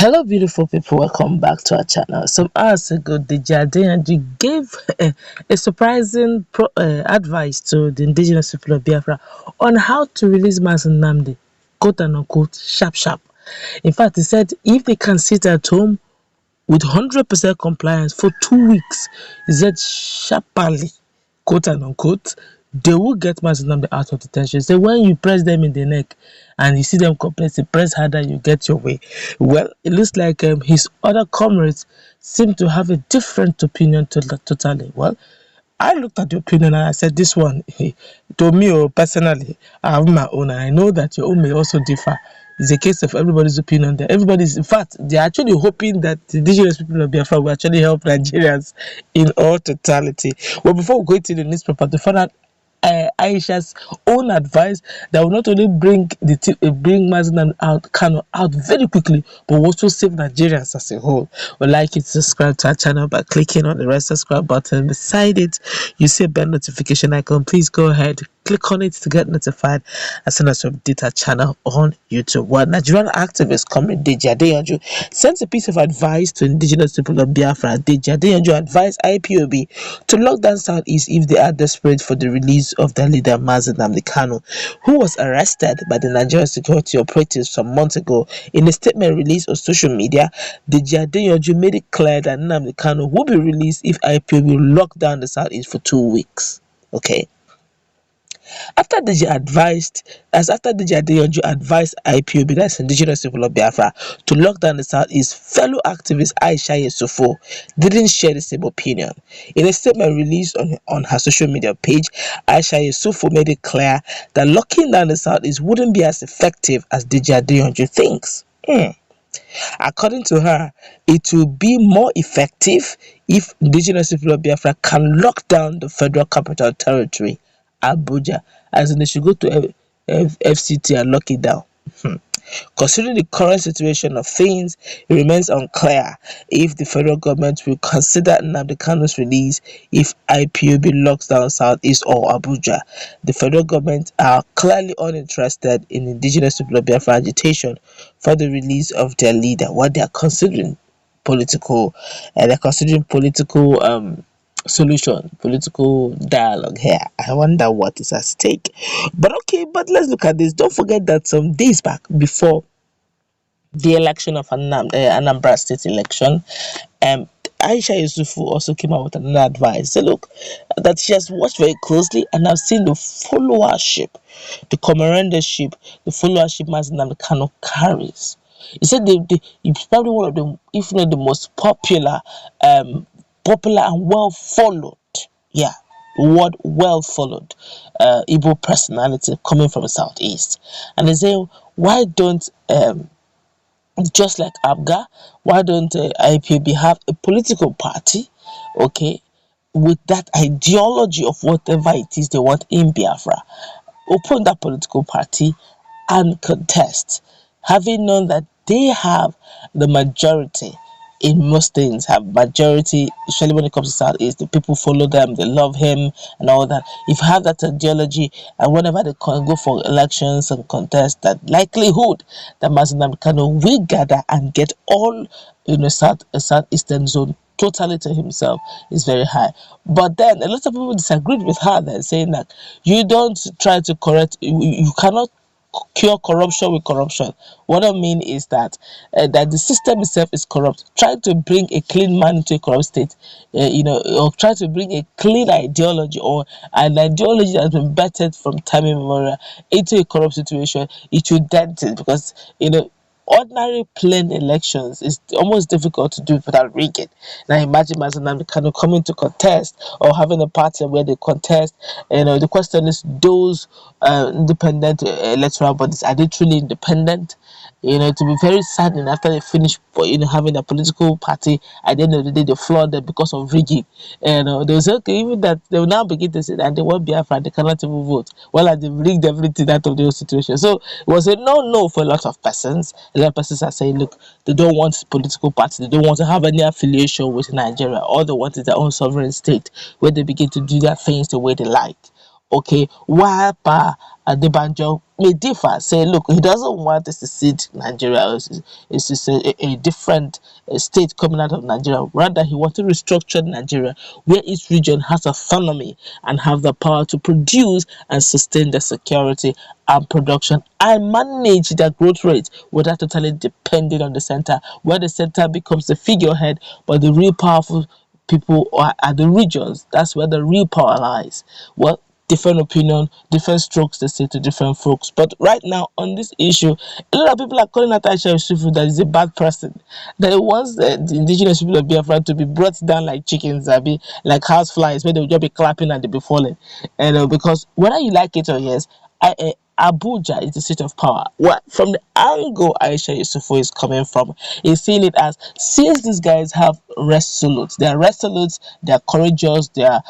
Hello, beautiful people. Welcome back to our channel. Some hours ago, Deji Adeyanju gave a surprising advice to the indigenous people of Biafra on how to release Mazen Nnamdi, quote and unquote, sharp, sharp. In fact, he said if they can sit at home with 100% compliance for 2 weeks, he said sharply, quote and unquote, they will get Mazen Nnamdi out of detention. So when you press them in the neck and you see them complain, say press harder, you get your way. Well, it looks like his other comrades seem to have a different opinion totally. Well, I looked at the opinion and I said, this one, to me personally, I have my own, and I know that your own may also differ. It's a case of everybody's opinion there. Everybody's, in fact, they're actually hoping that the indigenous people of Biafra will actually help Nigerians in all totality. Well, before we go into the newspaper to find out Aisha's own advice that will not only bring Mazen Kanu out very quickly, but will also save Nigerians as a whole. We'd like you to subscribe to our channel by clicking on the red subscribe button. Beside it, you see a bell notification icon. Please go ahead, click on it to get notified as soon as we update our channel on YouTube. Well, Nigerian activist comrade Deji Adeyanju sends a piece of advice to indigenous people of Biafra. Deji Adeyanju advised IPOB to lock down Southeast if they are desperate for the release of their leader Nnamdi Kanu, who was arrested by the Nigerian security operatives some months ago. In a statement released on social media, Deji Adeyanju made it clear that Nnamdi Kanu will be released if IPOB lock down the Southeast for 2 weeks. Okay. After Deji Adeyanju advised IPOB, that's indigenous people of Biafra, to lock down the Southeast, fellow activist Aisha Yusufo didn't share the same opinion. In a statement released on her social media page, Aisha Yusufo made it clear that locking down the Southeast wouldn't be as effective as Deji Adeyanju thinks. According to her, it will be more effective if indigenous people of Biafra can lock down the Federal Capital Territory, Abuja, as in they should go to FCT and lock it down. Considering the current situation of things, it remains unclear if the federal government will consider Nnamdi Kanu's release if IPOB locks down Southeast or Abuja. The federal government are clearly uninterested in indigenous people of Biafra agitation for the release of their leader. What they are considering political, solution, political dialogue here. I wonder what is at stake. But okay, but let's look at this. Don't forget that some days back, before the election of Anambra State election, Aisha Yusufu also came out with another advice. Say, look, that she has watched very closely and have seen the followership, the commandership, the followership Mazen Nnamdi Kanu carries. He said it's probably one of the, if not the most popular and well followed, word well followed Igbo personality coming from the Southeast. And they say, why don't just like Abga, why don't IPOB have a political party, okay, with that ideology of whatever it is they want in Biafra? Open that political party and contest, having known that they have the majority in most things, have majority, especially when it comes to Southeast. The people follow them, they love him and all that. If you have that ideology, and whenever they go for elections and contest, that likelihood that Mazen Nnamdi Kanu will gather and get all Southeastern zone totally to himself is very high. But then a lot of people disagreed with her. They're saying that you don't try to correct, you cannot cure corruption with corruption. What I mean is that that the system itself is corrupt. Trying to bring a clean man into a corrupt state, or try to bring a clean ideology or an ideology that has been bettered from time immemorial into a corrupt situation, it will dent it, because ordinary plain elections is almost difficult to do without rigging. Now imagine Mazen Nnamdi Kanu coming to contest or having a party where they contest. The question is, those independent electoral bodies, are they truly independent? To be very saddening after they finish having a political party, at the end of the day they flawed them because of rigging. They'll say, okay, even that they will now begin to say that they want Biafra, they cannot even vote. Well, they've rigged everything out of the whole situation. So it was a no for a lot of persons. A lot of persons are saying, look, they don't want political party, they don't want to have any affiliation with Nigeria. All they want is their own sovereign state where they begin to do their things the way they like. Okay, while Adebanjo may differ, say, look, he doesn't want to secede Nigeria. It's a different state coming out of Nigeria. Rather, he wants to restructure Nigeria, where each region has autonomy and have the power to produce and sustain the security and production and manage their growth rate without totally depending on the center, where the center becomes the figurehead, but the real powerful people are the regions. That's where the real power lies. Well, different opinion, different strokes they say to different folks. But right now on this issue, a lot of people are calling out Aisha Yusufu that is a bad person. That it wants the indigenous people of Biafra to be brought down like chickens, like house flies, where they'll just be clapping and they'll be falling. And because whether you like it or yes, Abuja is the seat of power. What from the angle Aisha Yusufu is coming from, is seeing it as, since these guys have resolute, they are courageous, they're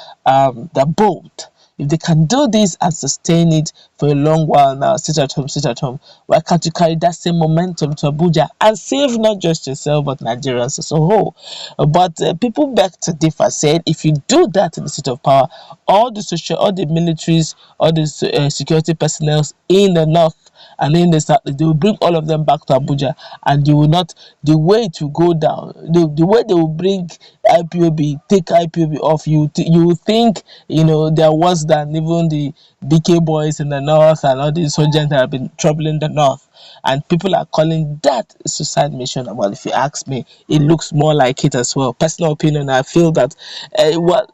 bold. If they can do this and sustain it for a long while now, sit at home, why can't you carry that same momentum to Abuja and save not just yourself but Nigerians as a whole? But people beg to differ, said if you do that in the seat of power, all the militaries, all the security personnel in the north and in the south, they will bring all of them back to Abuja, and they will not, the way to go down, the way they will bring IPOB, take IPOB off, you will think, they're worse than even the BK boys in the north and all these soldiers that have been troubling the north. And people are calling that a suicide mission. Well, if you ask me, it looks more like it as well. Personal opinion, I feel that,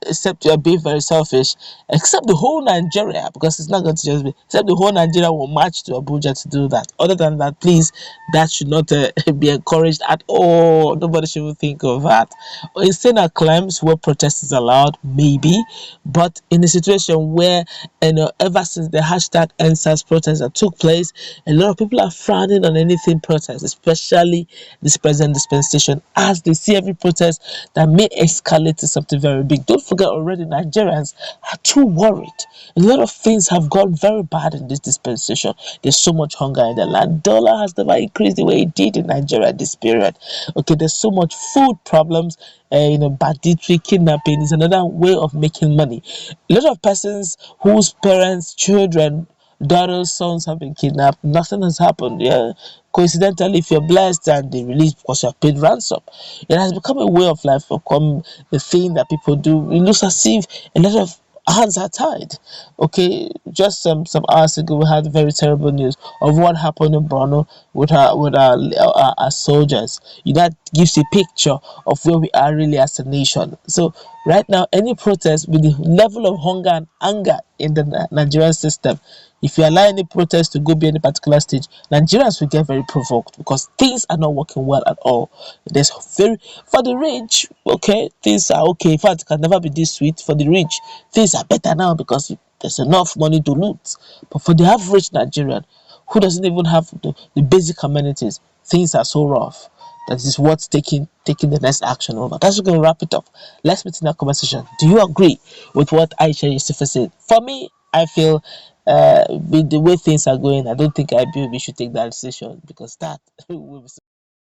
except you're being very selfish, except the whole Nigeria, because it's not going to just be, except the whole Nigeria will march to Abuja to do that. Other than that, please, that should not be encouraged at all. Nobody should even think of that. Insane claims where protest is allowed, maybe, but in a situation where, ever since the hashtag NSAS protest that took place, a lot of people are frowning on anything protest, especially this present dispensation, as they see every protest that may escalate to something very big. Don't forget, already Nigerians are too worried. A lot of things have gone very bad in this dispensation. There's so much hunger in the land. Dollar has never increased the way it did in Nigeria this period. Okay, there's so much food problems. Banditry, kidnapping is another way of making money. A lot of persons whose parents, children, daughters, sons have been kidnapped, nothing has happened. Yeah, coincidentally, if you're blessed and they release because you have paid ransom, it has become a way of life, become the thing that people do. It looks as if a lot of hands are tied. Okay, just some hours ago, we had very terrible news of what happened in Borno with our soldiers. That gives a picture of where we are really as a nation. So right now, any protest with the level of hunger and anger in the Nigerian system, if you allow any protest to go beyond a particular stage, Nigerians will get very provoked because things are not working well at all. There's very, for the rich, okay, things are okay. In fact, it can never be this sweet. For the rich, things are better now because there's enough money to loot. But for the average Nigerian, who doesn't even have the basic amenities, things are so rough that is what's taking the next action over. That's going to wrap it up. Let's meet in that conversation. Do you agree with what Aisha Yusufa said? For me, I feel, with the way things are going, I don't think IBOB should take that decision, because that will be